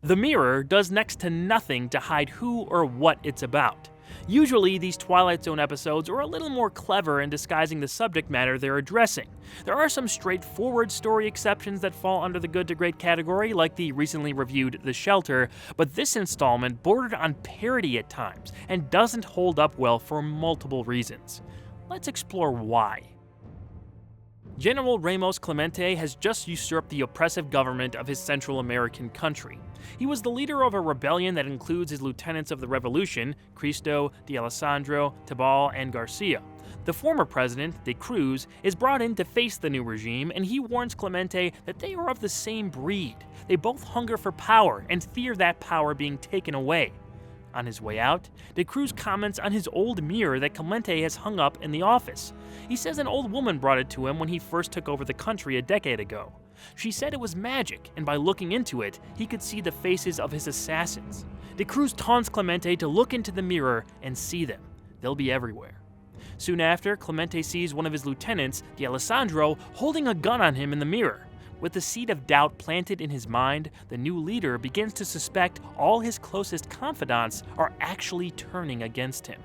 The mirror does next to nothing to hide who or what it's about. Usually, these Twilight Zone episodes are a little more clever in disguising the subject matter they're addressing. There are some straightforward story exceptions that fall under the good to great category, like the recently reviewed The Shelter, but this installment bordered on parody at times and doesn't hold up well for multiple reasons. Let's explore why. General Ramos Clemente has just usurped the oppressive government of his Central American country. He was the leader of a rebellion that includes his lieutenants of the revolution, Cristo, D'Alessandro, Tabal, and Garcia. The former president, De Cruz, is brought in to face the new regime, and he warns Clemente that they are of the same breed. They both hunger for power and fear that power being taken away. On his way out, De Cruz comments on his old mirror that Clemente has hung up in the office. He says an old woman brought it to him when he first took over the country a decade ago. She said it was magic, and by looking into it, he could see the faces of his assassins. De Cruz taunts Clemente to look into the mirror and see them. They'll be everywhere. Soon after, Clemente sees one of his lieutenants, D'Alessandro, holding a gun on him in the mirror. With the seed of doubt planted in his mind, the new leader begins to suspect all his closest confidants are actually turning against him.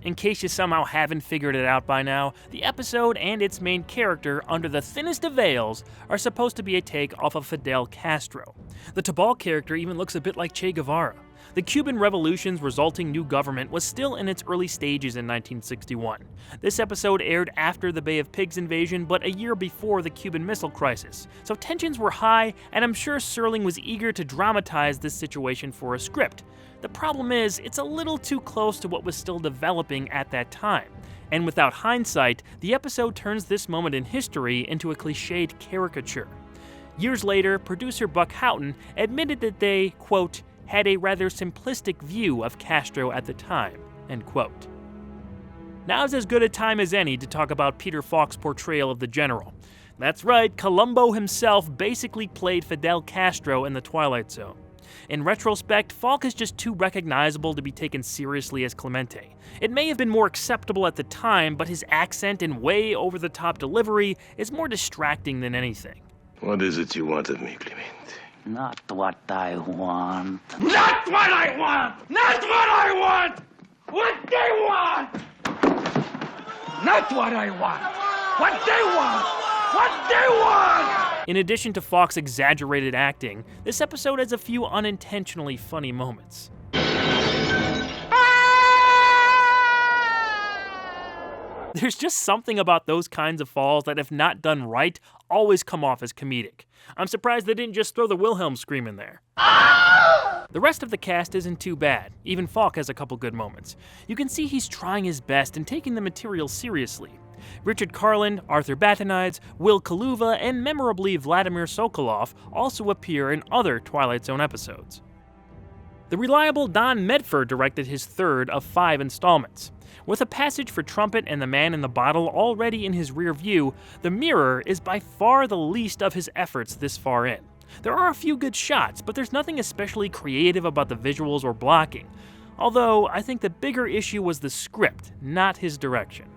In case you somehow haven't figured it out by now, the episode and its main character, under the thinnest of veils, are supposed to be a take off of Fidel Castro. The Tabal character even looks a bit like Che Guevara. The Cuban Revolution's resulting new government was still in its early stages in 1961. This episode aired after the Bay of Pigs invasion, but a year before the Cuban Missile Crisis, so tensions were high, and I'm sure Serling was eager to dramatize this situation for a script. The problem is, it's a little too close to what was still developing at that time. And without hindsight, the episode turns this moment in history into a cliched caricature. Years later, producer Buck Houghton admitted that they, quote, had a rather simplistic view of Castro at the time, end quote. Now's as good a time as any to talk about Peter Falk's portrayal of the general. That's right, Columbo himself basically played Fidel Castro in the Twilight Zone. In retrospect, Falk is just too recognizable to be taken seriously as Clemente. It may have been more acceptable at the time, but his accent and way over-the-top delivery is more distracting than anything. What is it you want of me, Clemente? Not what I want. Not what I want! Not what I want! What they want! Not what I want! What they want! What they want! In addition to Falk's exaggerated acting, this episode has a few unintentionally funny moments. There's just something about those kinds of falls that, if not done right, always come off as comedic. I'm surprised they didn't just throw the Wilhelm scream in there. The rest of the cast isn't too bad. Even Falk has a couple good moments. You can see he's trying his best and taking the material seriously. Richard Carlin, Arthur Batanides, Will Kaluva, and memorably Vladimir Sokolov also appear in other Twilight Zone episodes. The reliable Don Medford directed his third of 5 installments. With A Passage for Trumpet and The Man in the Bottle already in his rear view, The Mirror is by far the least of his efforts this far in. There are a few good shots, but there's nothing especially creative about the visuals or blocking. Although, I think the bigger issue was the script, not his direction.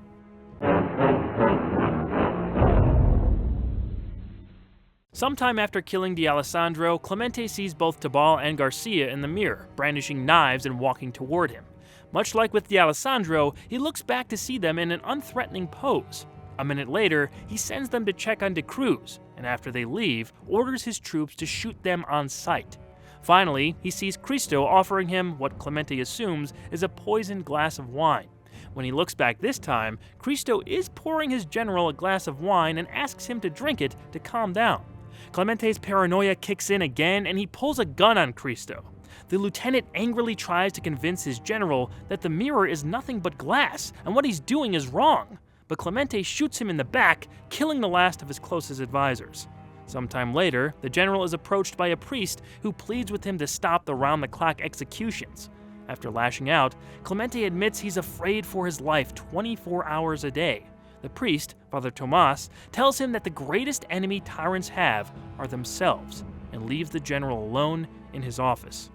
Sometime after killing D'Alessandro, Clemente sees both Tabal and Garcia in the mirror, brandishing knives and walking toward him. Much like with D'Alessandro, he looks back to see them in an unthreatening pose. A minute later, he sends them to check on De Cruz, and after they leave, orders his troops to shoot them on sight. Finally, he sees Cristo offering him what Clemente assumes is a poisoned glass of wine. When he looks back this time, Cristo is pouring his general a glass of wine and asks him to drink it to calm down. Clemente's paranoia kicks in again, and he pulls a gun on Cristo. The lieutenant angrily tries to convince his general that the mirror is nothing but glass, and what he's doing is wrong. But Clemente shoots him in the back, killing the last of his closest advisors. Sometime later, the general is approached by a priest who pleads with him to stop the round-the-clock executions. After lashing out, Clemente admits he's afraid for his life 24 hours a day. The priest, Father Tomas, tells him that the greatest enemy tyrants have are themselves, and leaves the general alone in his office.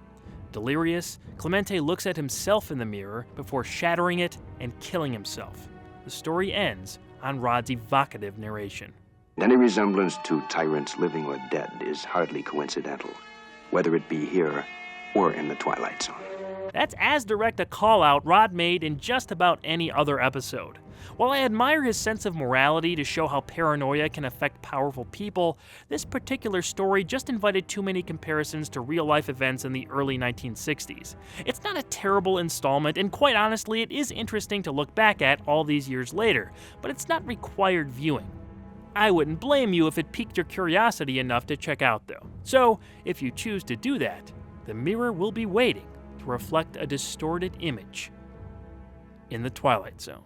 Delirious, Clemente looks at himself in the mirror before shattering it and killing himself. The story ends on Rod's evocative narration. Any resemblance to tyrants living or dead is hardly coincidental. whether it be here or in the Twilight Zone. That's as direct a call-out Rod made in just about any other episode. While I admire his sense of morality to show how paranoia can affect powerful people, this particular story just invited too many comparisons to real-life events in the early 1960s. It's not a terrible installment, and quite honestly, it is interesting to look back at all these years later, but it's not required viewing. I wouldn't blame you if it piqued your curiosity enough to check out, though. So, if you choose to do that, the mirror will be waiting to reflect a distorted image in the Twilight Zone.